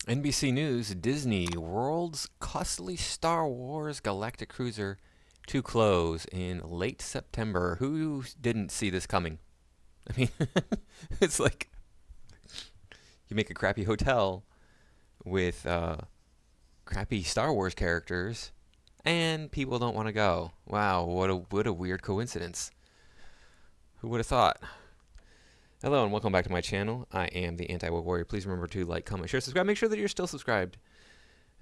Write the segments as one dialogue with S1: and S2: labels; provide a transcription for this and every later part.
S1: NBC News, Disney, world's costly Star Wars Galactic Cruiser to close in late September. Who didn't see this coming? I mean, it's like you make a crappy hotel with crappy Star Wars characters, and people don't want to go. Wow, what a weird coincidence. Who would have thought? Hello and welcome back to my channel. I am the Anti-Woke Warrior. Please remember to like, comment, share, subscribe. Make sure that you're still subscribed.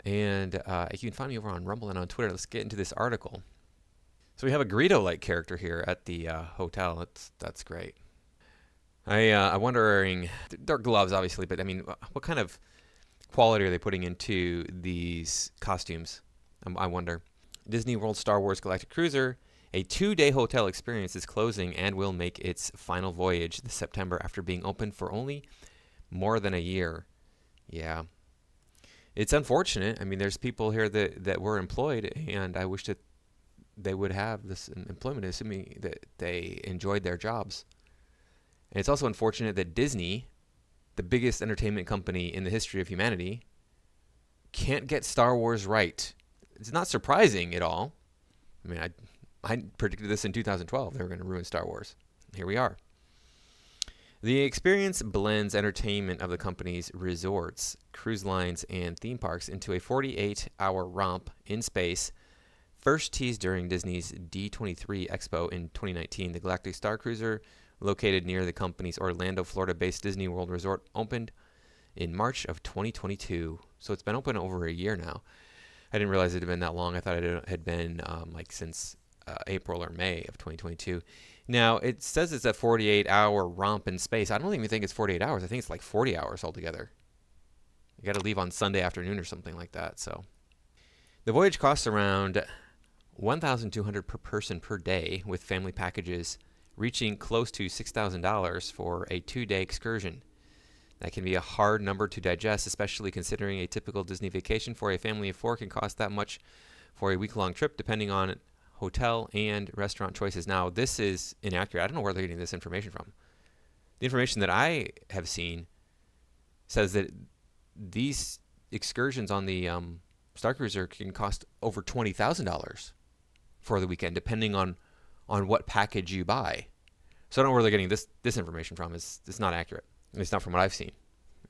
S1: And you can find me over on Rumble and on Twitter. Let's get into this article. So we have a Greedo-like character here at the hotel. That's great. I'm wondering, dark gloves obviously, but I mean, what kind of quality are they putting into these costumes? I wonder. Disney World Star Wars Galactic Cruiser, a 2-day hotel experience, is closing and will make its final voyage this September after being open for only more than a year. Yeah. It's unfortunate. I mean, there's people here that were employed, and I wish that they would have this employment, assuming that they enjoyed their jobs. And it's also unfortunate that Disney, the biggest entertainment company in the history of humanity, can't get Star Wars right. It's not surprising at all. I mean, I predicted this in 2012. They were going to ruin Star Wars. Here we are. The experience blends entertainment of the company's resorts, cruise lines, and theme parks into a 48-hour romp in space. First teased during Disney's D23 Expo in 2019, the Galactic Starcruiser, located near the company's Orlando, Florida-based Disney World Resort, opened in March of 2022. So it's been open over a year now. I didn't realize it had been that long. I thought it had been like since April or May of 2022. Now, it says it's a 48-hour romp in space. I don't even think it's 48 hours. I think it's like 40 hours altogether. You got to leave on Sunday afternoon or something like that. So the voyage costs around $1,200 per person per day, with family packages reaching close to $6,000 for a 2-day excursion. That can be a hard number to digest, especially considering a typical Disney vacation for a family of 4 can cost that much for a week-long trip, depending on hotel and restaurant choices. Now, this is inaccurate. I don't know where they're getting this information from. The information that I have seen says that these excursions on the Starcruiser can cost over $20,000 for the weekend, depending on what package you buy. So I don't know where they're getting this information from. It's not accurate. It's not from what I've seen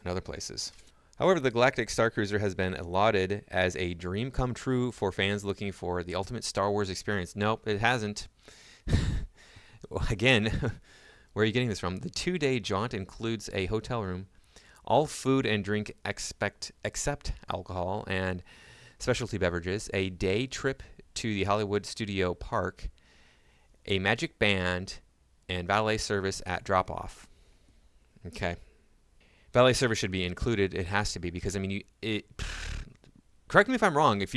S1: in other places. However, the Galactic Starcruiser has been lauded as a dream come true for fans looking for the ultimate Star Wars experience. Nope, it hasn't. Again, where are you getting this from? The 2-day jaunt includes a hotel room, all food and drink except alcohol and specialty beverages, a day trip to the Hollywood Studio Park, a magic band, and valet service at drop-off. Okay. Valet service should be included. It has to be, because I mean, correct me if I'm wrong. If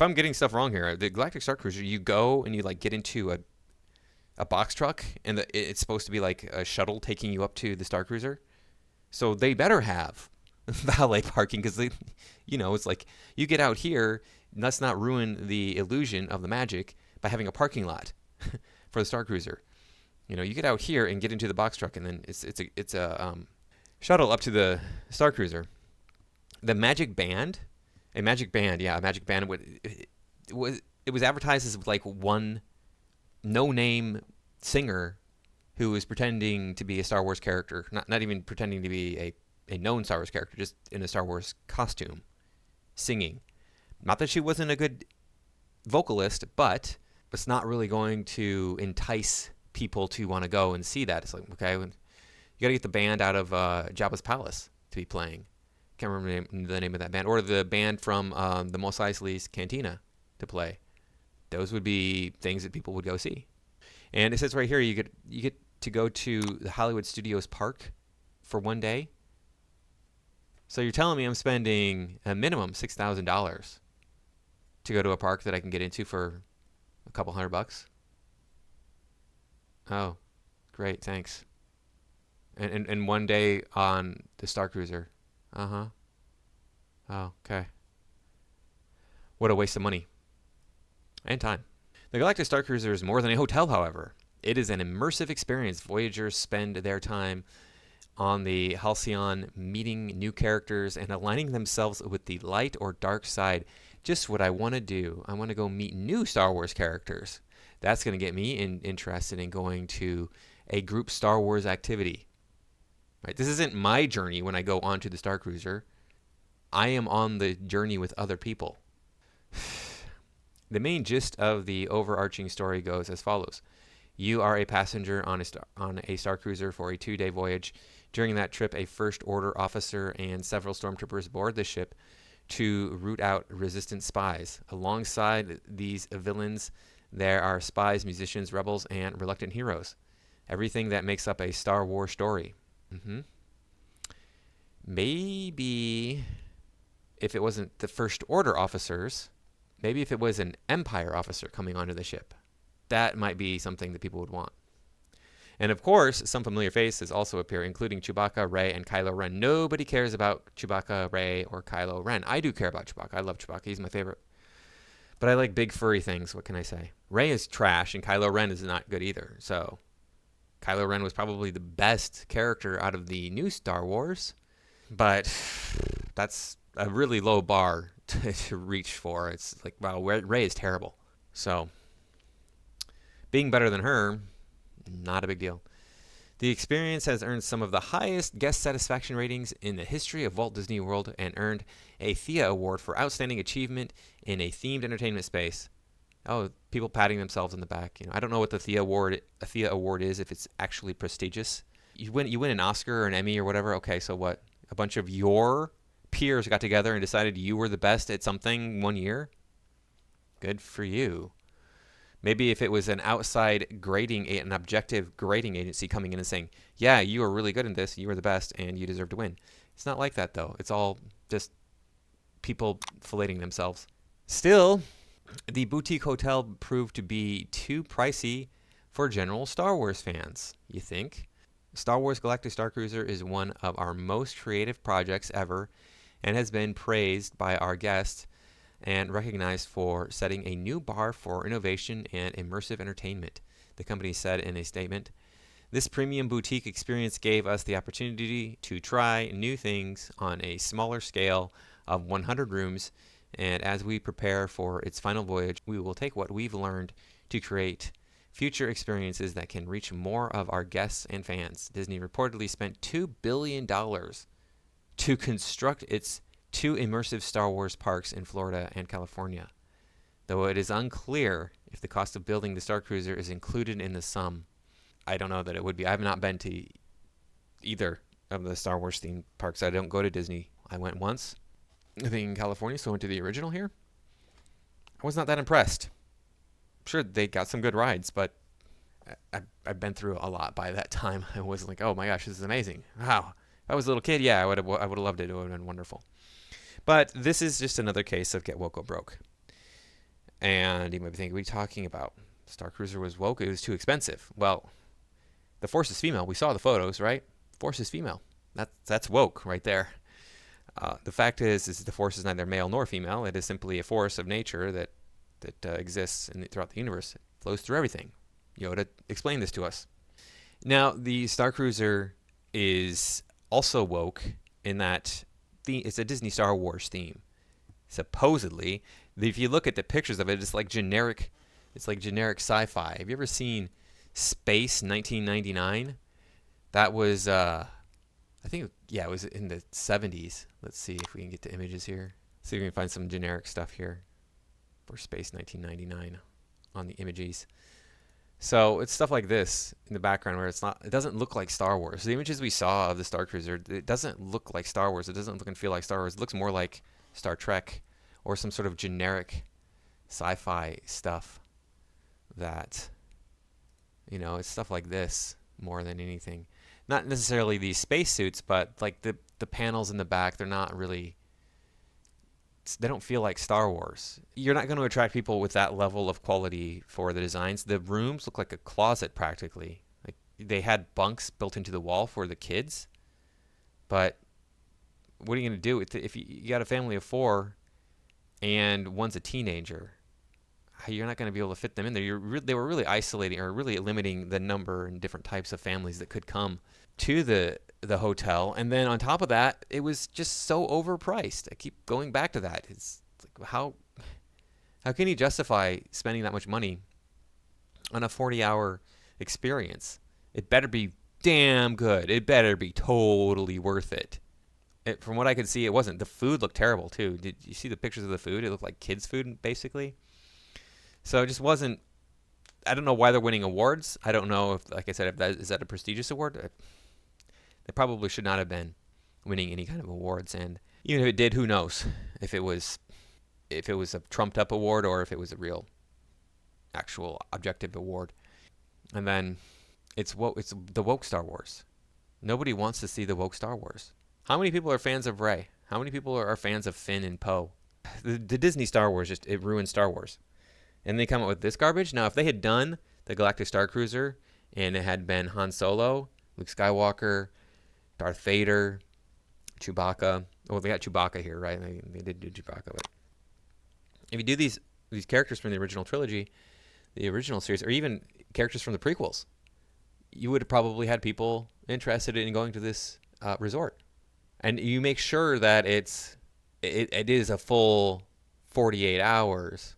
S1: I'm getting stuff wrong here, the Galactic Starcruiser, you go and you like get into a box truck, and it's supposed to be like a shuttle taking you up to the Starcruiser. So they better have valet parking, because it's like you get out here. Let's not ruin the illusion of the magic by having a parking lot for the Starcruiser. You get out here and get into the box truck, and then it's a shuttle up to the Starcruiser. The magic band, a magic band. It was advertised as like one no-name singer who was pretending to be a Star Wars character, not even pretending to be a known Star Wars character, just in a Star Wars costume, singing. Not that she wasn't a good vocalist, but it's not really going to entice people to want to go and see that. It's like, okay, you got to get the band out of Jabba's palace to be playing. Can't remember the name of that band, or the band from the Mos Eisley's Cantina to play. Those would be things that people would go see. And it says right here, you get to go to the Hollywood Studios Park for 1 day. So you're telling me I'm spending a minimum $6,000 to go to a park that I can get into for a couple $100? Oh, great, thanks. And 1 day on the Starcruiser. Uh-huh. Oh, okay. What a waste of money. And time. The Galactic Starcruiser is more than a hotel, however. It is an immersive experience. Voyagers spend their time on the Halcyon, meeting new characters and aligning themselves with the light or dark side. Just what I want to do. I want to go meet new Star Wars characters. That's going to get me interested in going to a group Star Wars activity. Right? This isn't my journey when I go onto the Starcruiser. I am on the journey with other people. The main gist of the overarching story goes as follows. You are a passenger on a Starcruiser for a 2-day voyage. During that trip, a First Order officer and several stormtroopers board the ship to root out resistance spies. Alongside these villains, there are spies, musicians, rebels, and reluctant heroes. Everything that makes up a Star Wars story. Maybe if it wasn't the First Order officers, maybe if it was an Empire officer coming onto the ship, that might be something that people would want. And of course, some familiar faces also appear, including Chewbacca, Rey, and Kylo Ren. Nobody cares about Chewbacca, Rey, or Kylo Ren. I do care about Chewbacca. I love Chewbacca. He's my favorite. But I like big furry things. What can I say? Rey is trash, and Kylo Ren is not good either. So Kylo Ren was probably the best character out of the new Star Wars. But that's a really low bar to reach for. It's like, wow, Rey is terrible. So being better than her, not a big deal. The experience has earned some of the highest guest satisfaction ratings in the history of Walt Disney World and earned a Thea Award for outstanding achievement in a themed entertainment space. Oh, people patting themselves on the back. I don't know what the Thea Award is, if it's actually prestigious. You win an Oscar or an Emmy or whatever. Okay, so what? A bunch of your peers got together and decided you were the best at something one year? Good for you. Maybe if it was an outside grading, an objective grading agency coming in and saying, yeah, you are really good in this, you are the best, and you deserve to win. It's not like that, though. It's all just people filleting themselves. Still, the boutique hotel proved to be too pricey for general Star Wars fans, you think? Star Wars Galactic Starcruiser is one of our most creative projects ever and has been praised by our guests and recognized for setting a new bar for innovation and immersive entertainment, the company said in a statement. This premium boutique experience gave us the opportunity to try new things on a smaller scale of 100 rooms, and as we prepare for its final voyage, we will take what we've learned to create future experiences that can reach more of our guests and fans. Disney reportedly spent $2 billion to construct its 2 immersive Star Wars parks in Florida and California, though it is unclear if the cost of building the Starcruiser is included in the sum. I don't know that it would be. I have not been to either of the Star Wars theme parks. I don't go to Disney. I went once, I think in California, so I went to the original here. I was not that impressed. Sure, they got some good rides, but I've been through a lot by that time. I was like, oh my gosh, this is amazing. Wow. If I was a little kid, yeah, I would have loved it. It would have been wonderful. But this is just another case of get woke, go broke. And you might be thinking, what are you talking about? Starcruiser was woke. It was too expensive. Well, the Force is female. We saw the photos, right? Force is female. That's woke right there. The fact is the Force is neither male nor female. It is simply a force of nature that exists throughout the universe. It flows through everything. Yoda explained this to us. Now, the Starcruiser is also woke in that it's a Disney Star Wars theme. Supposedly, if you look at the pictures of it, it's like generic sci-fi. Have you ever seen Space 1999? That was, I think, it was in the 70s. Let's see if we can get the images here. See if we can find some generic stuff here for Space 1999 on the images. So it's stuff like this in the background where it doesn't look like Star Wars. The images we saw of the Starcruiser, it doesn't look like Star Wars. It doesn't look and feel like Star Wars. It looks more like Star Trek or some sort of generic sci-fi stuff that, it's stuff like this more than anything. Not necessarily these spacesuits, but like the panels in the back, they're not really, they don't feel like Star Wars. You're not going to attract people with that level of quality for the designs. The rooms look like a closet practically. Like they had bunks built into the wall for the kids. But what are you going to do if you got a family of 4 and one's a teenager? You're not going to be able to fit them in there. They were really isolating or really limiting the number and different types of families that could come. to the hotel, and then on top of that, it was just so overpriced. I keep going back to that. It's like, how can you justify spending that much money on a 40-hour experience? It better be damn good. It better be totally worth it. From what I could see, it wasn't. The food looked terrible too. Did you see the pictures of the food? It looked like kids' food basically. So it just wasn't. I don't know why they're winning awards. I don't know if, like I said, is that a prestigious award? They probably should not have been winning any kind of awards. And even if it did, who knows if it was a trumped up award or if it was a real, actual objective award. And then it's the woke Star Wars. Nobody wants to see the woke Star Wars. How many people are fans of Rey? How many people are fans of Finn and Poe? The Disney Star Wars it ruined Star Wars. And they come up with this garbage. Now, if they had done the Galactic Starcruiser and it had been Han Solo, Luke Skywalker, Darth Vader, Chewbacca. Well, they got Chewbacca here, right? They did do Chewbacca. But if you do these characters from the original trilogy, the original series, or even characters from the prequels, you would have probably had people interested in going to this resort. And you make sure that it is a full 48 hours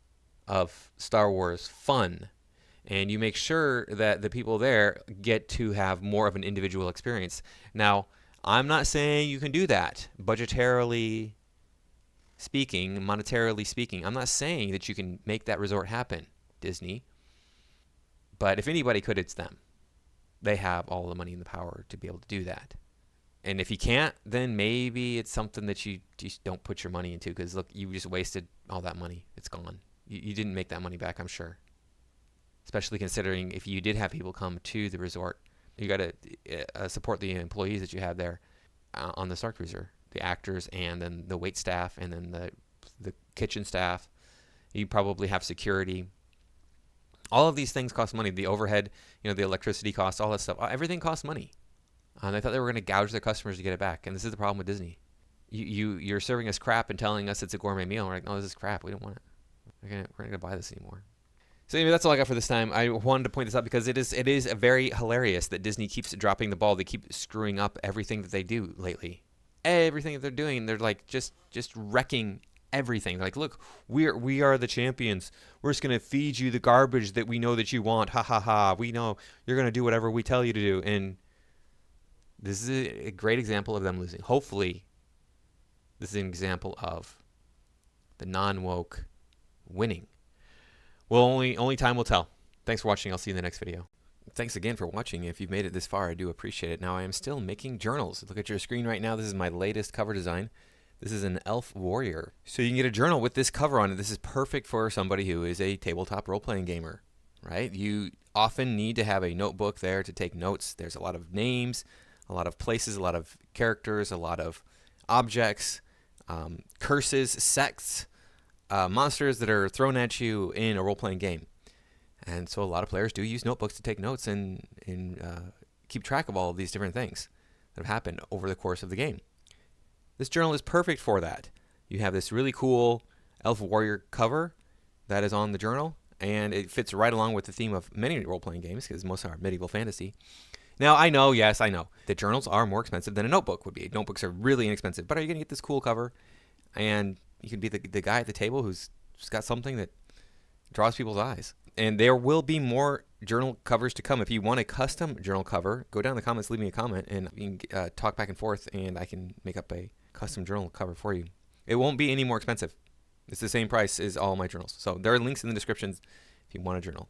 S1: of Star Wars fun. And you make sure that the people there get to have more of an individual experience. Now, I'm not saying you can do that budgetarily speaking, monetarily speaking. I'm not saying that you can make that resort happen, Disney. But if anybody could, it's them. They have all the money and the power to be able to do that. And if you can't, then maybe it's something that you just don't put your money into, because, look, you just wasted all that money. It's gone. You didn't make that money back, I'm sure. Especially considering if you did have people come to the resort, you got to support the employees that you have there on the Starcruiser, the actors, and then the wait staff, and then the kitchen staff. You probably have security. All of these things cost money. The overhead, the electricity costs, all that stuff. Everything costs money. And they thought they were going to gouge their customers to get it back. And this is the problem with Disney. You're serving us crap and telling us it's a gourmet meal. We're like, no, this is crap. We don't want it. We're not going to buy this anymore. So anyway, that's all I got for this time. I wanted to point this out because it is very hilarious that Disney keeps dropping the ball. They keep screwing up everything that they do lately. Everything that they're doing, they're like just wrecking everything. They're like, look, we are the champions. We're just going to feed you the garbage that we know that you want. Ha ha ha. We know you're going to do whatever we tell you to do. And this is a great example of them losing. Hopefully, this is an example of the non-woke winning. Well, only time will tell. Thanks for watching. I'll see you in the next video. Thanks again for watching. If you've made it this far, I do appreciate it. Now, I am still making journals. Look at your screen right now. This is my latest cover design. This is an elf warrior. So you can get a journal with this cover on it. This is perfect for somebody who is a tabletop role-playing gamer, right? You often need to have a notebook there to take notes. There's a lot of names, a lot of places, a lot of characters, a lot of objects, curses, sects, monsters that are thrown at you in a role-playing game. And so a lot of players do use notebooks to take notes and keep track of all of these different things that have happened over the course of the game. This journal is perfect for that. You have this really cool elf warrior cover that is on the journal, and it fits right along with the theme of many role-playing games, because most are medieval fantasy. Now, I know that journals are more expensive than a notebook would be. Notebooks are really inexpensive, but are you going to get this cool cover? And you can be the guy at the table who's just got something that draws people's eyes. And there will be more journal covers to come. If you want a custom journal cover, go down in the comments, leave me a comment, and you can talk back and forth, and I can make up a custom journal cover for you. It won't be any more expensive. It's the same price as all my journals. So there are links in the descriptions if you want a journal.